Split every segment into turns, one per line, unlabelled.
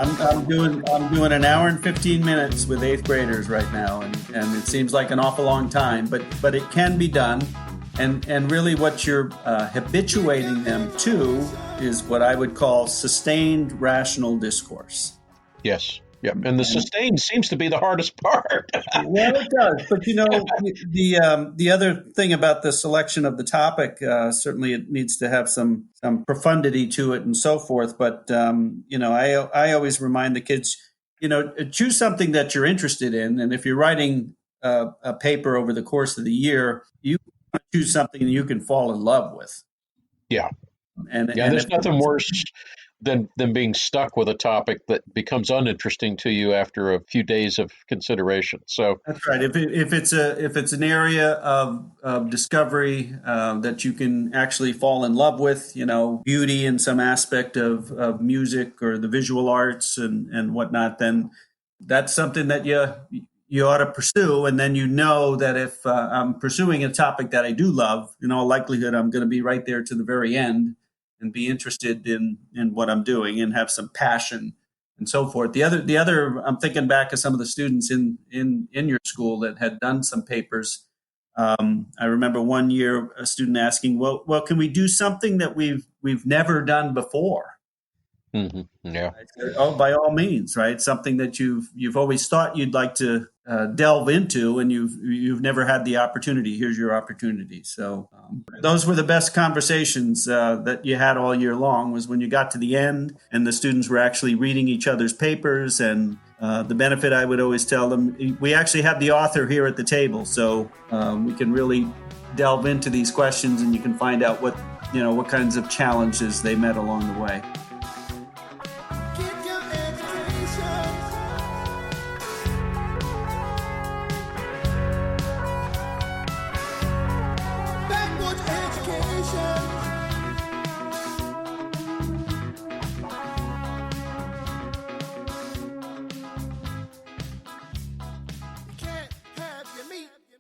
I'm doing an hour and 15 minutes with eighth graders right now, and it seems like an awful long time, but it can be done. And really what you're habituating them to is what I would call sustained rational discourse.
Yes. Yeah. And the sustained seems to be the hardest part.
Well, it does. But the other thing about the selection of the topic, certainly it needs to have some profundity to it and so forth. But I always remind the kids, choose something that you're interested in, and if you're writing a paper over the course of the year, you choose something that you can fall in love with.
Yeah.
And
there's nothing worse than being stuck with a topic that becomes uninteresting to you after a few days of consideration. So
that's right. If it's an area of discovery that you can actually fall in love with, beauty in some aspect of music or the visual arts and whatnot, then that's something that you ought to pursue. And then that if I'm pursuing a topic that I do love, in all likelihood, I'm going to be right there to the very end and be interested in what I'm doing and have some passion and so forth. The other, I'm thinking back of some of the students in your school that had done some papers. I remember one year a student asking, well, can we do something that we've never done before?
Mm-hmm. Yeah.
Oh, by all means, right? Something that you've always thought you'd like to delve into, and you've never had the opportunity. Here's your opportunity. So those were the best conversations that you had all year long. Was when you got to the end, and the students were actually reading each other's papers. And the benefit I would always tell them, we actually have the author here at the table, so we can really delve into these questions, and you can find out what kinds of challenges they met along the way.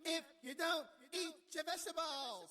If you don't eat your vegetables.